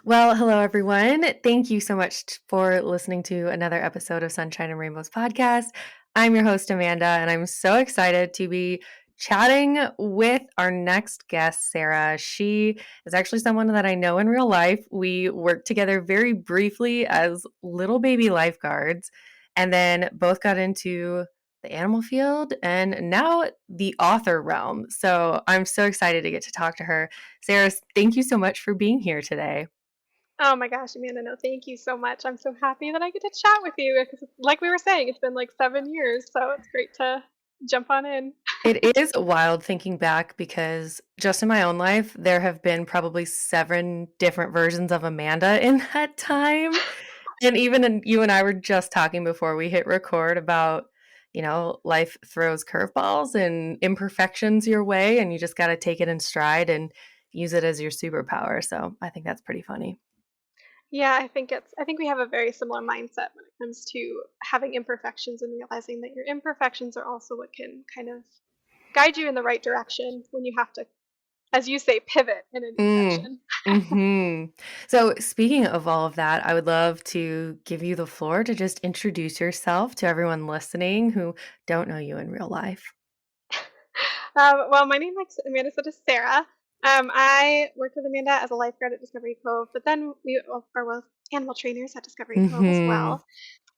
Well, hello everyone. Thank you so much for listening to another episode of Sunshine and Rainbows podcast. I'm your host, Amanda, and I'm so excited to be chatting with our next guest, Sarah. She is actually someone that I know in real life. We worked together very briefly as little baby lifeguards, and then both got into the animal field and now the author realm. So I'm so excited to get to talk to her. Sarah, thank you so much for being here today. Oh my gosh, Amanda, no, thank you so much. I'm so happy that I get to chat with you because, like we were saying, it's been like 7 years, so it's great to jump on in. It is wild thinking back because just in my own life, there have been probably 7 different versions of Amanda in that time. And you and I were just talking before we hit record about, life throws curveballs and imperfections your way, and you just got to take it in stride and use it as your superpower. So I think that's pretty funny. Yeah, I think we have a very similar mindset when it comes to having imperfections and realizing that your imperfections are also what can kind of guide you in the right direction when you have to, as you say, pivot in a new Mm. direction. So, speaking of all of that, I would love to give you the floor to just introduce yourself to everyone listening who don't know you in real life. Well, my name, like Amanda said, is Sarah. I worked with Amanda as a lifeguard at Discovery Cove, but then we are both animal trainers at Discovery Cove as Mhm. well.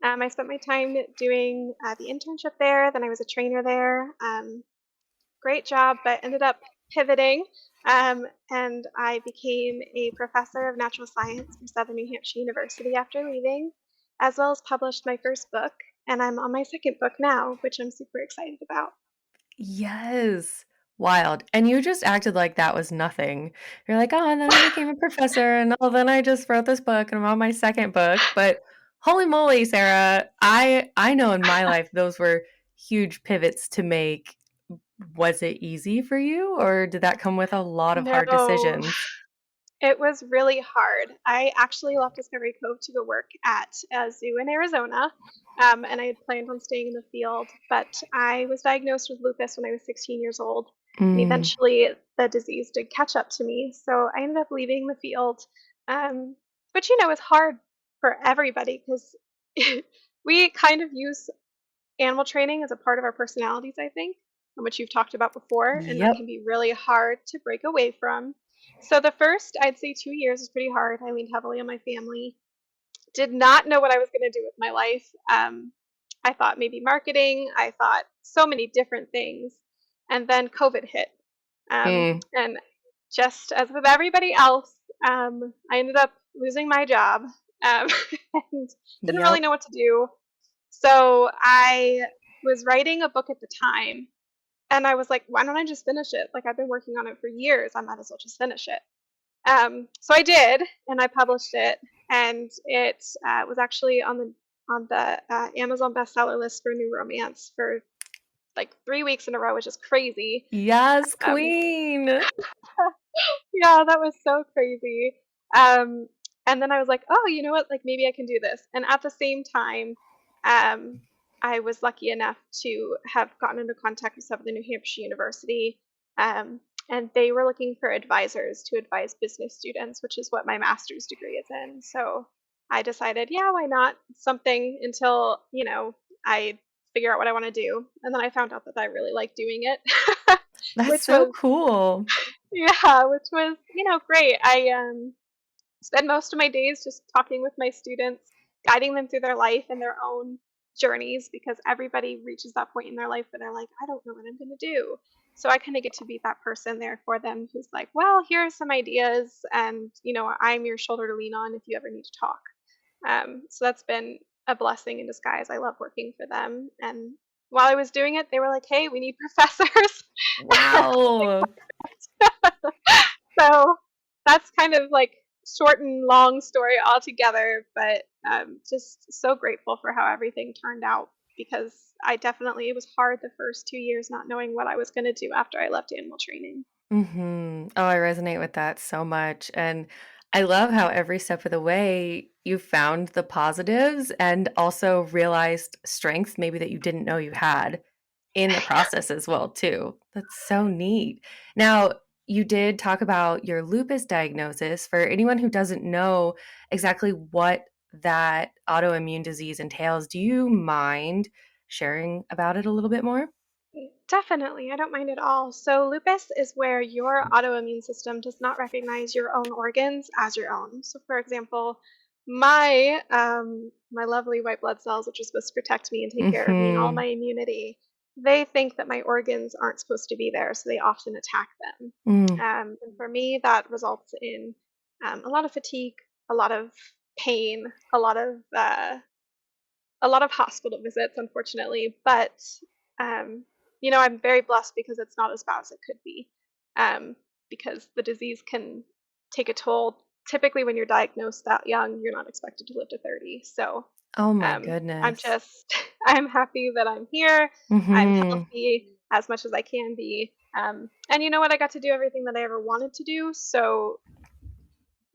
I spent my time doing the internship there, then I was a trainer there. Great job, but ended up pivoting, and I became a professor of natural science from Southern New Hampshire University after leaving, as well as published my first book, and I'm on my second book now, which I'm super excited about. Yes. Wild. And you just acted like that was nothing. You're like, "Oh, and then I became a professor, and oh, then I just wrote this book, and I'm on my second book." But holy moly, Sarah, I know in my life those were huge pivots to make. Was it easy for you, or did that come with a lot of hard No, decisions? it was really hard. I actually left Discovery Cove to go work at a zoo in Arizona, and I had planned on staying in the field, but I was diagnosed with lupus when I was 16 years old, and Mm. eventually the disease did catch up to me. So I ended up leaving the field, um, which is hard for everybody because we kind of use animal training as a part of our personalities, I think, which you've talked about before, and that Yep. can be really hard to break away from. So the first, I'd say 2 years was pretty hard. I leaned heavily on my family. Did not know what I was going to do with my life. I thought maybe marketing. I thought so many different things. And then COVID hit. Mm. And just as with everybody else, I ended up losing my job um, and didn't really Yep. know what to do. So I was writing a book at the time, and I was like, why don't I just finish it? Like, I've been working on it for years. I might as well just finish it. So I did, and I published it, and it was actually on the Amazon bestseller list for new romance for like 3 weeks in a row, which is crazy. Yes, Um, queen. yeah, that was so crazy. Um, and then I was like, oh, you know what? Like maybe I can do this. And at the same time, um, I was lucky enough to have gotten into contact with Southern New Hampshire University, and they were looking for advisors to advise business students, which is what my master's degree is in. So I decided, yeah, why not? Something until I figure out what I want to do. And then I found out that I really like doing it, That's which so was cool. yeah, which was, great. I spend most of my days just talking with my students, guiding them through their life and their own journeys because everybody reaches that point in their life where they're like, I don't know what I'm going to do. So I kind of get to be that person there for them who's like, well, here are some ideas, and I'm your shoulder to lean on if you ever need to talk. So that's been a blessing in disguise. I love working for them, and while I was doing it, they were like, hey, we need professors. Wow. So that's kind of like short and long story altogether, but just so grateful for how everything turned out because it was hard the first 2 years not knowing what I was going to do after I left animal training. Oh, I resonate with that so much. And I love how every step of the way you found the positives and also realized strengths maybe that you didn't know you had in the process as well, too. That's so neat. Now, you did talk about your lupus diagnosis. For anyone who doesn't know exactly what that autoimmune disease entails, do you mind sharing about it a little bit more? Definitely, I don't mind at all. So, lupus is where your autoimmune system does not recognize your own organs as your own. So, for example, my lovely white blood cells, which are supposed to protect me and take care of me and all Mhm. my immunity, they think that my organs aren't supposed to be there, so they often attack them. Mm. And for me, that results in a lot of fatigue, a lot of pain, a lot of hospital visits, unfortunately. But I'm very blessed because it's not as bad as it could be. Um, because the disease can take a toll. Typically, when you're diagnosed that young, you're not expected to live to 30. So Oh my I'm goodness. just, I'm happy that I'm here. I'm Mhm. healthy as much as I can be. And you know what? I got to do everything that I ever wanted to do. So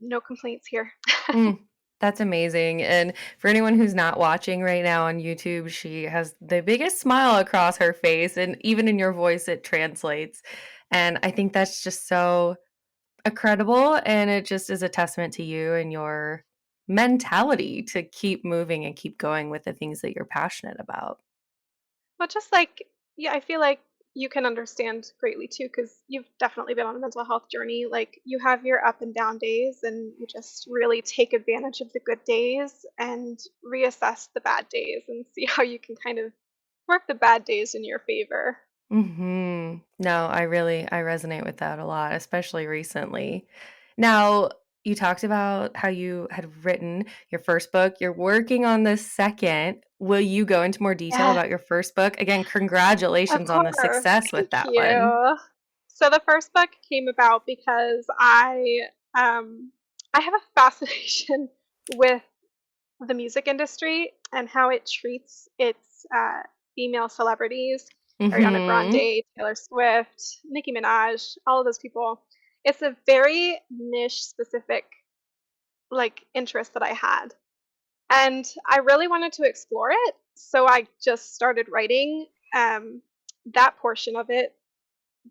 no complaints here. Mm, that's amazing. And for anyone who's not watching right now on YouTube, she has the biggest smile across her face, and even in your voice, it translates. And I think that's just so incredible. And it just is a testament to you and your mentality to keep moving and keep going with the things that you're passionate about. But just like, yeah, I feel like you can understand greatly too, because you've definitely been on a mental health journey. Like, you have your up and down days, and you just really take advantage of the good days and reassess the bad days and see how you can kind of work the bad days in your favor. No, I resonate with that a lot, especially recently. Now, you talked about how you had written your first book. You're working on the second. Will you go into more detail Yes, about your first book? Again, of congratulations on the course. success Thank with that one. you. So the first book came about because um I have a fascination with the music industry and how it treats its female celebrities, Ariana Mhm. Grande, Taylor Swift, Nicki Minaj, all of those people. It's a very niche specific interest that I had. And I really wanted to explore it. So I just started writing um, that portion of it.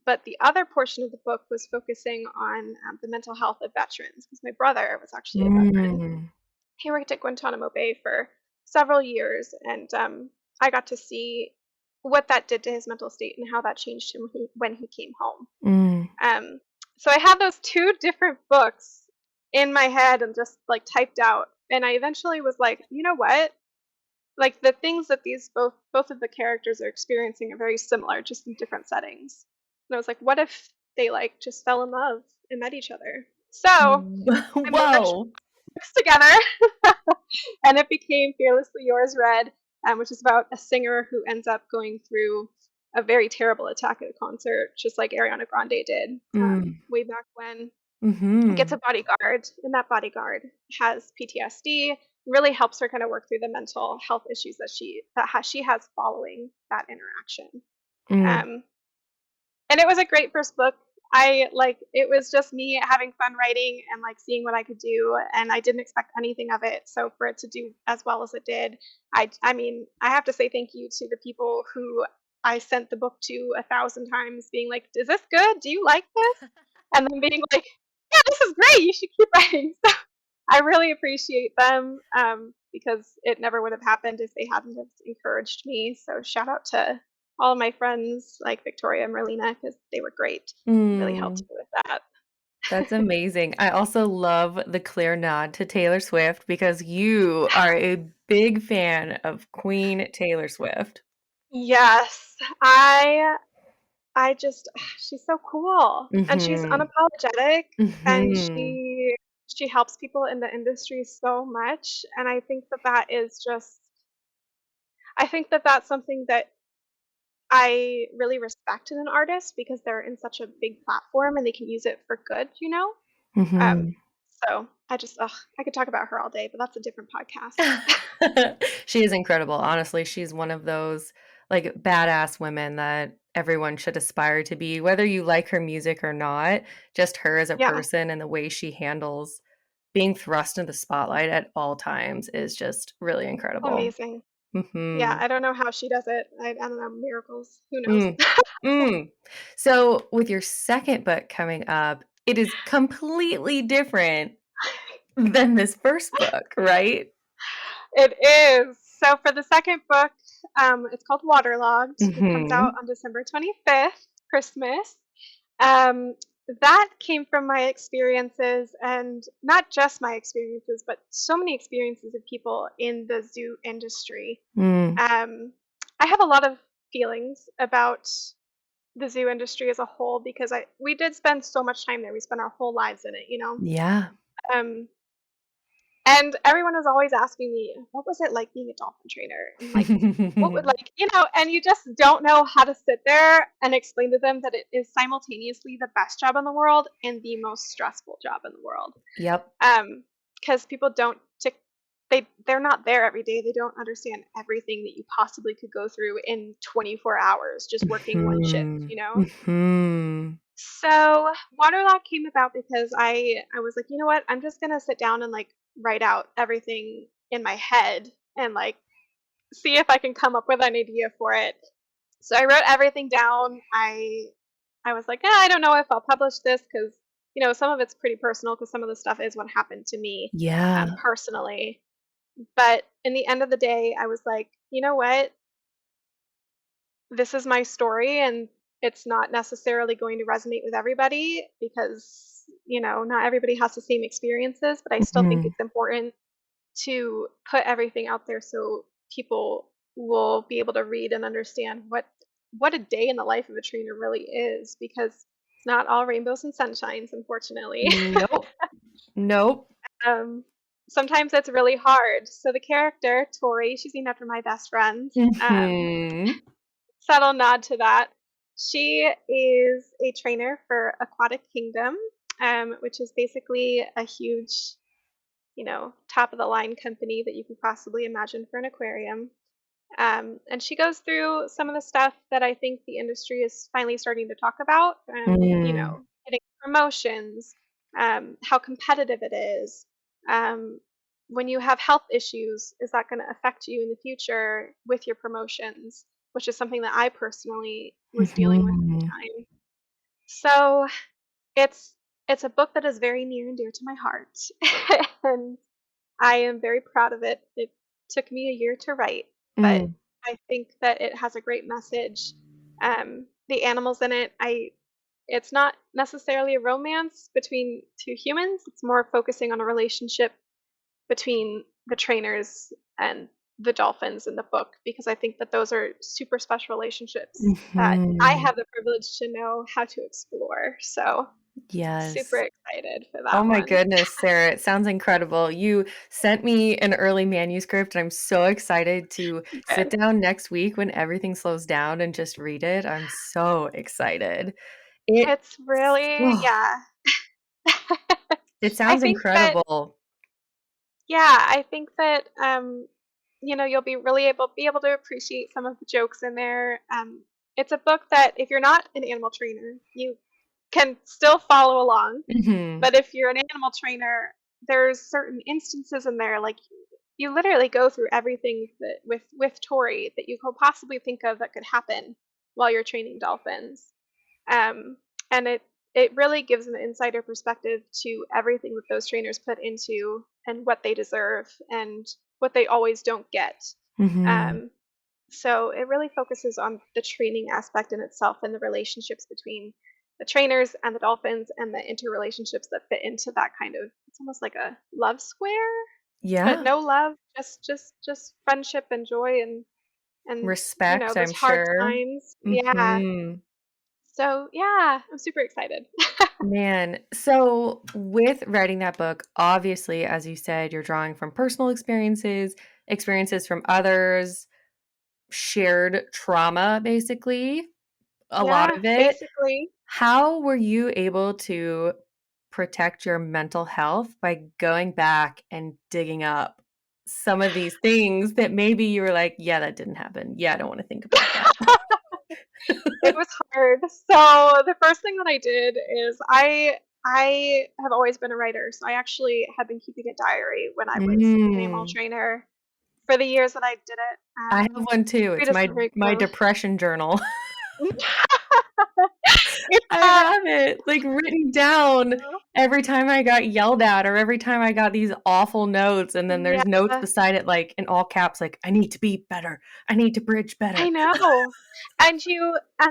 But the other portion of the book was focusing on the mental health of veterans because my brother was actually a veteran. Mm. He worked at Guantanamo Bay for several years, and I got to see what that did to his mental state and how that changed him when he came home. Mm. Um, so I had those two different books in my head and just like typed out, and I eventually was like, you know what? Like, the things that these both of the characters are experiencing are very similar, just in different settings. And I was like, what if they like just fell in love and met each other? So I merged Whoa. books together, and it became Fearlessly Yours Red, which is about a singer who ends up going through a very terrible attack at a concert, just like Ariana Grande did Mm. way back when. Gets a Mhm. bodyguard, and that bodyguard has PTSD. Really helps her kind of work through the mental health issues she has following that interaction. Mm. Um, and it was a great first book. It was just me having fun writing and like seeing what I could do, and I didn't expect anything of it. So for it to do as well as it did, I mean, I have to say thank you to the people who I sent the book to 1,000 times, being like, "Is this good? Do you like this?" And then being like, "Yeah, this is great. You should keep writing." So I really appreciate them because it never would have happened if they hadn't have encouraged me. So shout out to all of my friends like Victoria and Merlina because they were great. Really helped Mm. me with that. That's amazing. I also love the clear nod to Taylor Swift because you are a big fan of Queen Taylor Swift. Yes, I just she's so cool and she's Mhm. unapologetic and Mhm. she helps people in the industry so much, and I think that that's something that I really respect in an artist because they're in such a big platform and they can use it for good, you know? Um, Mhm. so I could talk about her all day, but that's a different podcast. She is incredible. Honestly, she's one of those, like, badass women that everyone should aspire to be, whether you like her music or not. Just her as a Yeah, person and the way she handles being thrust in the spotlight at all times is just really incredible. amazing. Yeah, Mhm. I don't know how she does it. I don't know, miracles. Who knows? Mm. Mm. So, with your second book coming up, it is completely different than this first book, right? It is. So for the second book, it's called Waterlogged. It comes out Mhm. on December 25th, Christmas. Um, that came from my experiences, and not just my experiences, but so many experiences of people in the zoo industry. Mm. Um, I have a lot of feelings about the zoo industry as a whole because we did spend so much time there. We spent our whole lives in it. Yeah. Um, and everyone was always asking me, what was it like being a dolphin trainer? And like, what would and you just don't know how to sit there and explain to them that it is simultaneously the best job in the world and the most stressful job in the world. Yep. Because people don't they're not there every day. They don't understand everything that you possibly could go through in 24 hours just working one shift, Mhm. you know? Mhm. So Waterlock came about because I was like, you know what? I'm just gonna sit down and like write out everything in my head and like see if I can come up with an idea for it. So I wrote everything down. I was like, I don't know if I'll publish this because some of it's pretty personal because some of the stuff is what happened to me Yeah. personally. But in the end of the day, I was like, you know what? This is my story, and it's not necessarily going to resonate with everybody because not everybody has the same experiences. But I still think Mhm. it's important to put everything out there so people will be able to read and understand what a day in the life of a trainer really is because it's not all rainbows and sunshines, unfortunately. Nope. Nope. um, Sometimes it's really hard. So the character Tori, she's named after my best friend. Mhm. Subtle nod to that. She is a trainer for Aquatic Kingdom, which is basically a huge top of the line company that you can possibly imagine for an aquarium. And she goes through some of the stuff that I think the industry is finally starting to talk about. Mm. Getting promotions, how competitive it is. Um, when you have health issues, is that going to affect you in the future with your promotions? Which is something that I personally was dealing with at the Mhm. time. So it's it's a book that is very near and dear to my heart, and I am very proud of it. It took me a year to write, but Mm. I think that it has a great message. The animals in it, it's not necessarily a romance between two humans. It's more focusing on a relationship between the trainers and the dolphins in the book because I think that those are super special relationships that I Mhm. have the privilege to know how to explore. So, super Yes. excited for Oh that my one. goodness, Sarah, it sounds incredible. You sent me an early manuscript, and I'm so excited to sit Good. down next week when everything slows down and just read it. I'm so excited. It It's really, oh, yeah. it I sounds think that incredible. Yeah, I think that you'll be able to appreciate some of the jokes in there. It's a book that if you're not an animal trainer, you can still follow along. Mhm. But if you're an animal trainer, there's certain instances in there, like you literally go through everything that with Tori that you could possibly think of that could happen while you're training dolphins. Um, and it really gives an insider perspective to everything that those trainers put into and what they deserve and what they always don't get. Mhm. Um, so it really focuses on the training aspect in itself and the relationships between the trainers and the dolphins and the interrelationships that fit into that kind of it's almost like a love square, but Yeah. no love, just friendship and joy and Respect, those I'm hard sure. times. Yeah. Mhm. So yeah, I'm super excited. Man, so with writing that book, obviously, as you said, you're drawing from personal experiences, experiences from others, shared trauma, basically, a lot Yeah, of it. basically. How were you able to protect your mental health by going back and digging up some of these things that maybe you were like, "Yeah, that didn't happen. Yeah, I don't wanna think about that." It was hard. So the first thing that I did is I have always been a writer, so I actually had been keeping a diary when I was an animal Mm. trainer. for the years that I did it. I have one too. It's Rediscovery my Cove. depression journal. It's I have it, like, written down every time I got yelled at or every time I got these awful notes, and then yeah, there's notes beside it, like, in all caps, like, "I need to be better. I need to bridge I better." know. And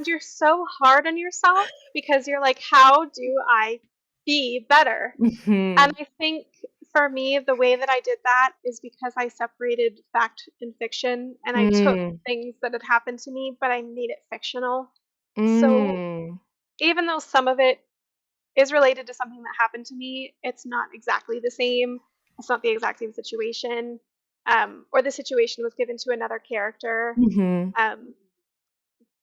you're so hard on yourself because you're like, how do I be better? And Mhm. I think for me, the way that I did that is because I separated fact and fiction, and I took Mm. things that had happened to me, but I made it fictional. So Mm. even though some of it is related to something that happened to me, it's not exactly the same. It's not the exact same situation. Or the situation was given to another character. Mhm. Um,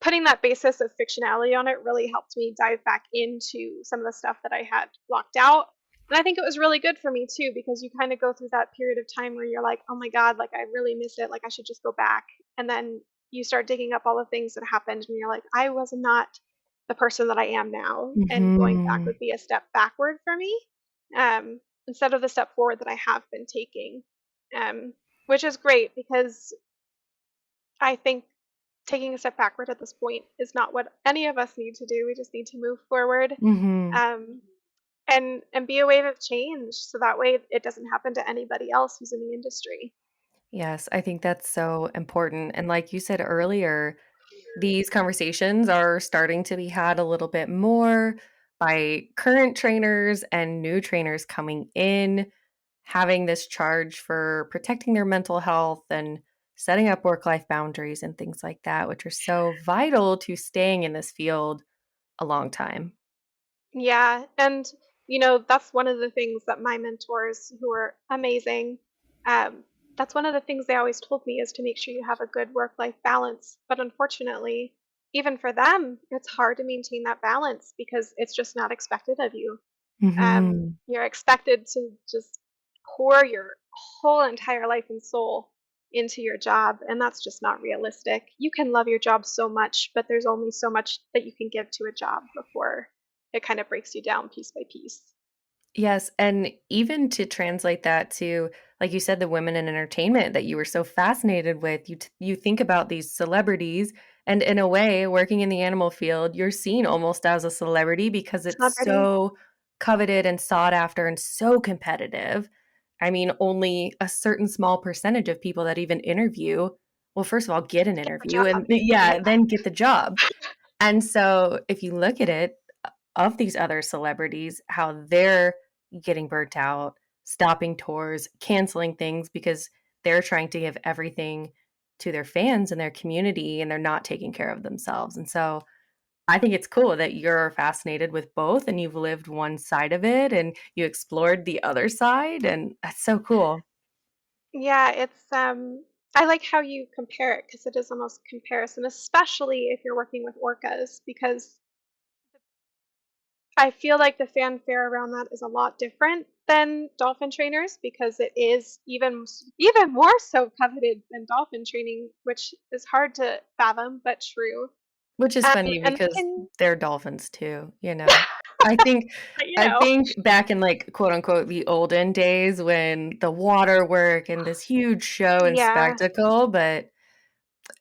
Putting that basis of fictionality on it really helped me dive back into some of the stuff that I had blocked out. And I think it was really good for me too, because you kind of go through that period of time where you're like, oh my God, like I really miss it. Like I should just go back. And then you start digging up all the things that happened and you're like, I was not the person that I am now. And going back Mhm. would be a step backward for me, instead of the step forward that I have been taking, which is great because I think taking a step backward at this point is not what any of us need to do. We just need to move forward, Mhm. um, and be a wave of change, so that way it doesn't happen to anybody else who's in the industry. Yes, I think that's so important, and like you said earlier, these conversations are starting to be had a little bit more by current trainers and new trainers coming in, having this charge for protecting their mental health and setting up work-life boundaries and things like that, which are so vital to staying in this field a long time. Yeah, and that's one of the things that my mentors, who are amazing, um, that's one of the things they always told me is to make sure you have a good work-life balance. But unfortunately, even for them, it's hard to maintain that balance because it's just not expected of you. Mhm. You're expected to just pour your whole entire life and soul into your job, and that's just not realistic. You can love your job so much, but there's only so much that you can give to a job before it kind of breaks you down piece by piece. Yes, and even to translate that to, like you said, the women in entertainment that you were so fascinated with, you think about these celebrities, and in a way, working in the animal field, you're seen almost as a celebrity because it's Celebrity. so coveted and sought after and so competitive. I mean, only a certain small percentage of people that even interview well, first of all, get an Get the interview job. and Yeah. yeah, then get the job. And so if you look at it, of these other celebrities, how they're getting burnt out, stopping tours, canceling things because they're trying to give everything to their fans and their community and they're not taking care of themselves. And so I think it's cool that you're fascinated with both and you've lived one side of it and you explored the other side. And that's so cool. Yeah, I like how you compare it because it is almost comparison, especially if you're working with orcas, because I feel like the fanfare around that is a lot different than dolphin trainers because it is even more so coveted than dolphin training, which is hard to fathom but true. Which is funny And they because can, they're dolphins too, you know? I think but, I think back in, like, quote, unquote, "the olden days" when the water work and this huge show and yeah, spectacle, but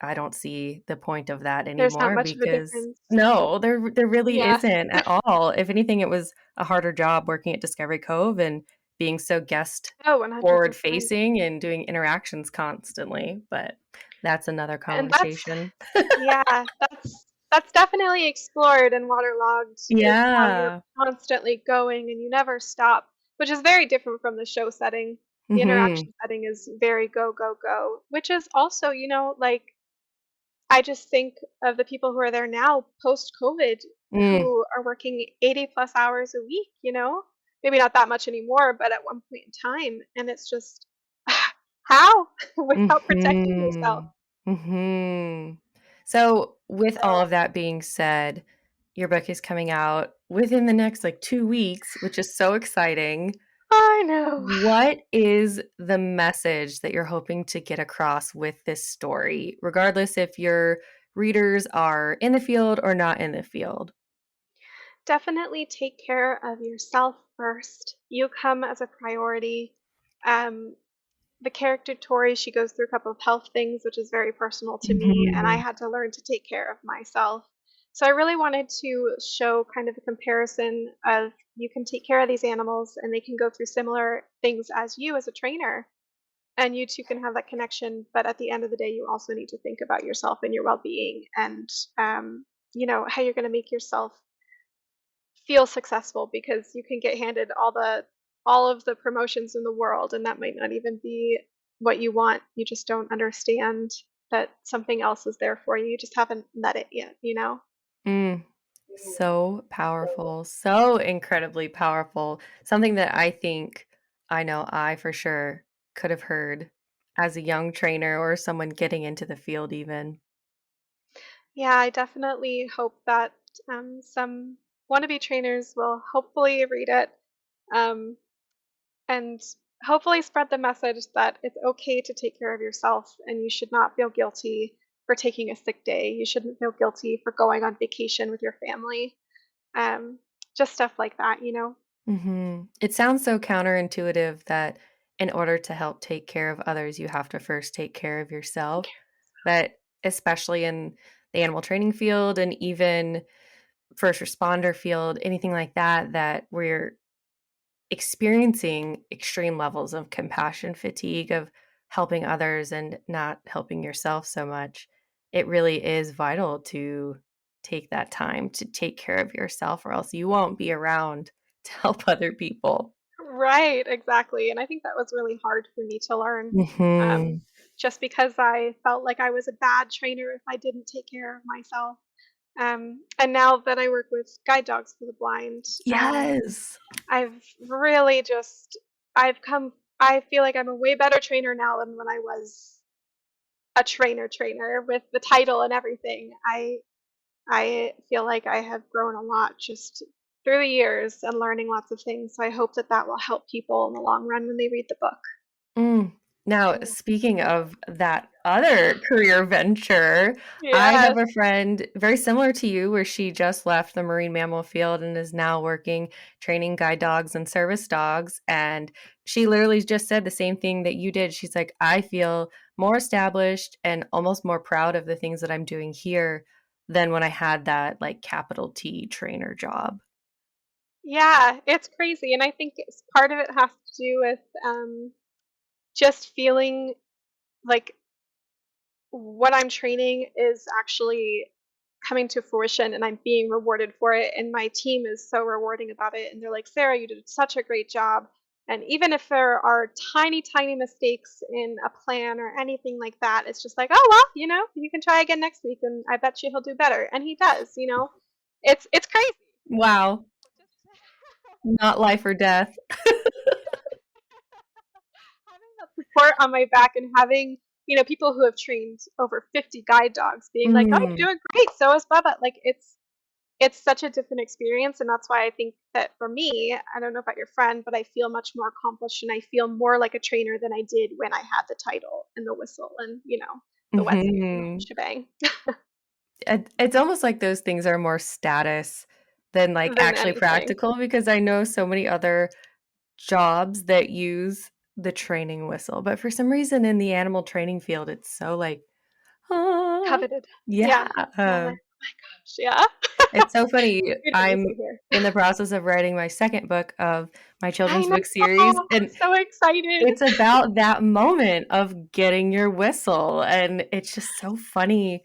I don't see the point of that there's not anymore much of a because difference. no, there really Yeah. isn't at all. If anything, it was a harder job working at Discovery Cove and being so guest Oh, 100%. forward-facing and doing interactions constantly, but that's another And that's conversation. Yeah, that's definitely explored and waterlogged is how you're Yeah. constantly going and you never stop, which is very different from the show setting. The Mhm. interaction setting is very go, go, go, which is also, like I just think of the people who are there now post COVID Mm. who are working 80 plus hours a week. Maybe not that much anymore, but at one point in time. And it's just how without protecting yourself. Mhm. Mhm. So, with all So of that being said, your book is coming out within the next, like, 2 weeks, which is so exciting. I know. What is the message that you're hoping to get across with this story, regardless if your readers are in the field or not in the field? Definitely take care of yourself first. You come as a priority. Um, the character Tori, she goes through a couple of health things, which is very personal to me, and I Mhm. had to learn to take care of myself. So I really wanted to show kind of a comparison of you can take care of these animals and they can go through similar things as you as a trainer, and you two can have that connection. But at the end of the day, you also need to think about yourself and your well-being, and how you're going to make yourself feel successful, because you can get handed all of the promotions in the world and that might not even be what you want. You just don't understand that something else is there for you. You just haven't met it yet. Mm. So powerful, so incredibly powerful. Something that I think I know I for sure could have heard as a young trainer or someone getting into the field even. Yeah, I definitely hope that some wannabe trainers will hopefully read it, um, and hopefully spread the message that it's okay to take care of yourself and you should not feel guilty for taking a sick day. You shouldn't feel guilty for going on vacation with your family. Um, just stuff like that. Mhm. It sounds so counterintuitive that in order to help take care of others, you have to first take care of yourself. But especially in the animal training field and even first responder field, anything like that, that we're experiencing extreme levels of compassion fatigue, of helping others and not helping yourself so much, it really is vital to take that time to take care of yourself, or else you won't be around to help other people. Right, exactly. And I think that was really hard for me to learn. Um, Mhm. just because I felt like I was a bad trainer if I didn't take care of myself. And now that I work with guide dogs for the blind, Yes. I've really just I've come I feel like I'm a way better trainer now than when I was a trainer with the title and everything. I feel like I have grown a lot just through the years and learning lots of things. So I hope that that will help people in the long run when they read the book. Mm. Now, speaking of that other career venture, I have Yes. a friend very similar to you where she just left the marine mammal field and is now working training guide dogs and service dogs. And she literally just said the same thing that you did. She's like, I feel more established and almost more proud of the things that I'm doing here than when I had that like capital T trainer job. Yeah, it's crazy. And I think part of it has to do with just feeling like what I'm training is actually coming to fruition and I'm being rewarded for it. And my team is so rewarding about it. And they're like, Sarah, you did such a great job. And even if there are tiny, tiny mistakes in a plan or anything like that, it's just like, oh well, you can try again next week and I bet you he'll do better. And he does. It's crazy. Wow. Not life or death. Having that support on my back and having people who have trained over 50 guide dogs being like, oh, Mm. you're doing great, so is Bubba. Like it's such a different experience, and that's why I think that for me, I don't know about your friend, but I feel much more accomplished and I feel more like a trainer than I did when I had the title and the whistle and the wetsuit and the whole Mhm. shebang. It's almost like those things are more status than, like, Than actually anything. practical because I know so many other jobs that use the training whistle, but for some reason in the animal training field, it's so like, "Ah." Coveted. Yeah. Yeah. And I'm like, oh my gosh, yeah. It's so funny, Beautiful to I'm hear. in the process of writing my 2nd book of my I children's know. book series, I'm and so excited. it's about that moment of getting your whistle, and it's just so funny,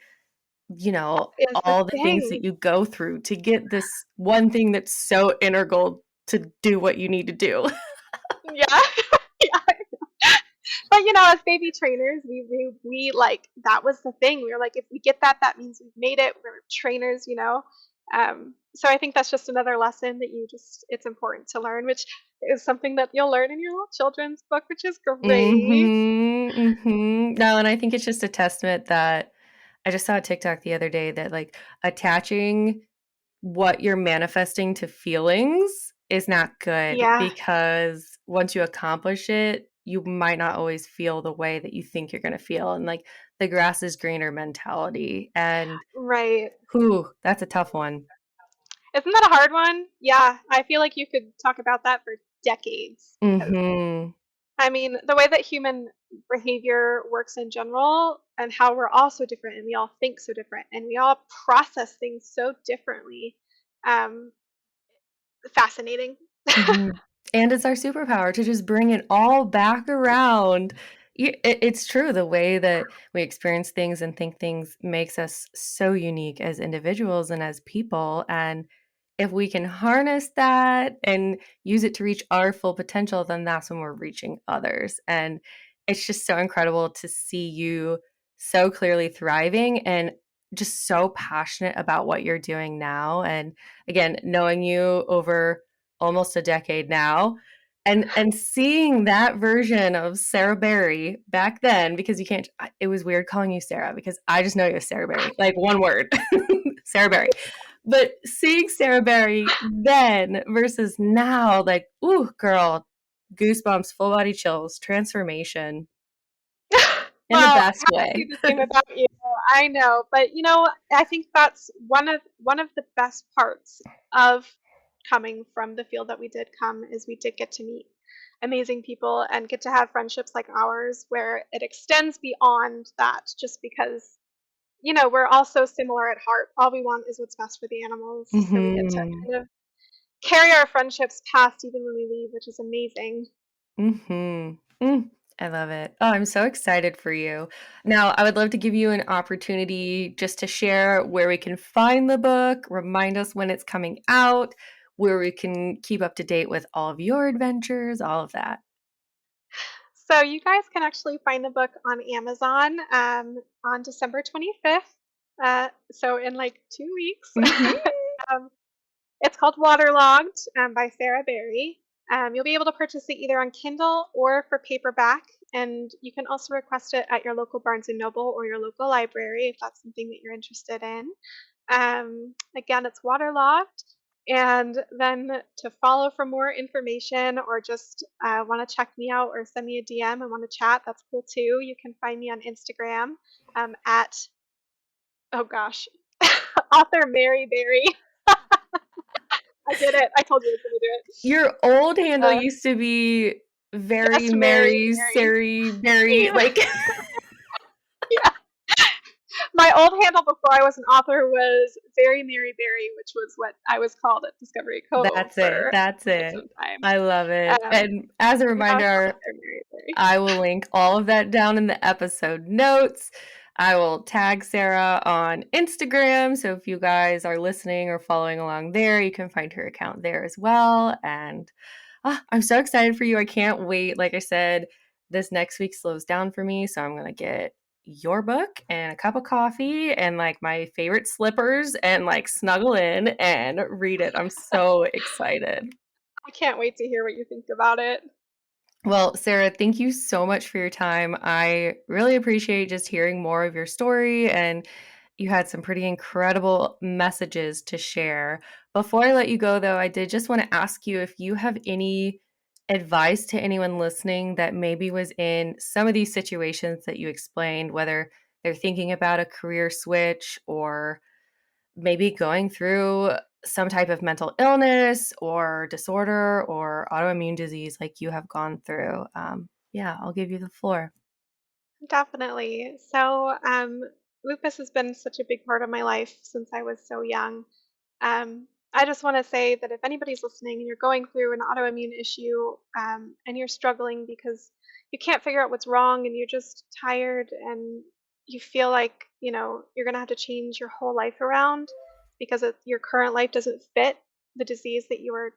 Is the all the things that thing. you go through to get this one thing that's so integral to do what you need to do. Yeah. Yeah. But as baby trainers, we like that was the thing. We were like, if we get that, that means we've made it. We're trainers. So I think that's just another lesson that it's important to learn, which is something that you'll learn in your little children's book, which is great. Mhm, mhm. No, and I think it's just a testament that I just saw a TikTok the other day that, like, attaching what you're manifesting to feelings is not good Yeah, because once you accomplish it, you might not always feel the way that you think you're gonna feel, and, like, the grass is greener mentality, and right. whew, that's a tough one. Isn't that a hard one? Yeah, I feel like you could talk about that for decades because Mhm. I mean, the way that human behavior works in general and how we're all so different and we all think so different and we all process things so differently. Um, Fascinating. Mhm. And it's our superpower to just bring it all back around. It's true, the way that we experience things and think things makes us so unique as individuals and as people, and if we can harness that and use it to reach our full potential, then that's when we're reaching others, and it's just so incredible to see you so clearly thriving and just so passionate about what you're doing now, and again, knowing you over almost a decade now, and seeing that version of Sarah Berry back then, because you can't it was weird calling you Sarah because I just know you as Sarah Berry, like one word, Sarah Berry. But seeing Sarah Berry then versus now, like, ooh, girl, goosebumps, full body chills, transformation in the Well, I best have to say way. the same about you. I know, but I think that's one of the best parts of coming from the field that we did come is we did get to meet amazing people and get to have friendships like ours where it extends beyond that just because we're all so similar at heart. All we want is what's best for the animals, so we get to Mhm. kind of carry our friendships past even when we leave, which is amazing. Mhm. Mm, I love it. Oh, I'm so excited for you. Now, I would love to give you an opportunity just to share where we can find the book, remind us when it's coming out, where we can keep up to date with all of your adventures, all of that. So you guys can actually find the book on Amazon on December 25th. So in like 2 weeks. Mhm. um, it's called Waterlogged by Sarah Berry. You'll be able to purchase it either on Kindle or for paperback, and you can also request it at your local Barnes and Noble or your local library if that's something that you're interested in. Again, it's waterlogged. And then to follow for more information or just want to check me out or send me a DM and want to chat, that's cool too. You can find me on Instagram at, oh gosh, author Mary Berry. I did it. I told you I was going to do it. Your old handle Uh, used to be very just Mary Mary, Berry. Sari, Berry, Yeah. like Yeah. My old handle before I was an author was Very Mary Berry, which was what I was called at Discovery Cove that's it. for That's quite it. some time. I love it. Um, And as a Now it's reminder, author Mary Berry. I will link all of that down in the episode notes. I will tag Sarah on Instagram. So if you guys are listening or following along there, you can find her account there as well. And I'm so excited for you. I can't wait. Like I said, this next week slows down for me. So I'm going to get your book and a cup of coffee and like my favorite slippers and like snuggle in and read it. I'm so excited. I can't wait to hear what you think about it. Well, Sarah, thank you so much for your time. I really appreciate just hearing more of your story, and you had some pretty incredible messages to share. Before I let you go, though, I did just want to ask you if you have any advice to anyone listening that maybe was in some of these situations that you explained, whether they're thinking about a career switch or maybe going through some type of mental illness or disorder or autoimmune disease like you have gone through. Yeah, I'll give you the floor. Definitely. So, lupus has been such a big part of my life since I was so young. I just want to say that if anybody's listening and you're going through an autoimmune issue and you're struggling because you can't figure out what's wrong and you're just tired and you feel like, you're going to have to change your whole life around because your current life doesn't fit the disease that you were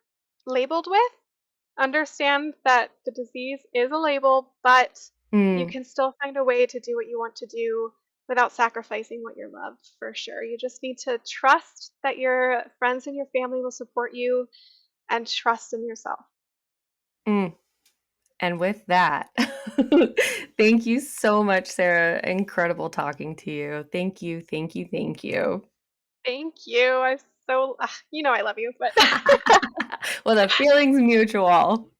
labeled with, understand that the disease is a label, but you Mm, can still find a way to do what you want to do without sacrificing what you love for sure. You just need to trust that your friends and your family will support you and trust in yourself. mm. And with that, thank you so much, Sarah. Incredible talking to you. Thank you, thank you, thank you. Thank you. I love you, but Well, the feeling's mutual.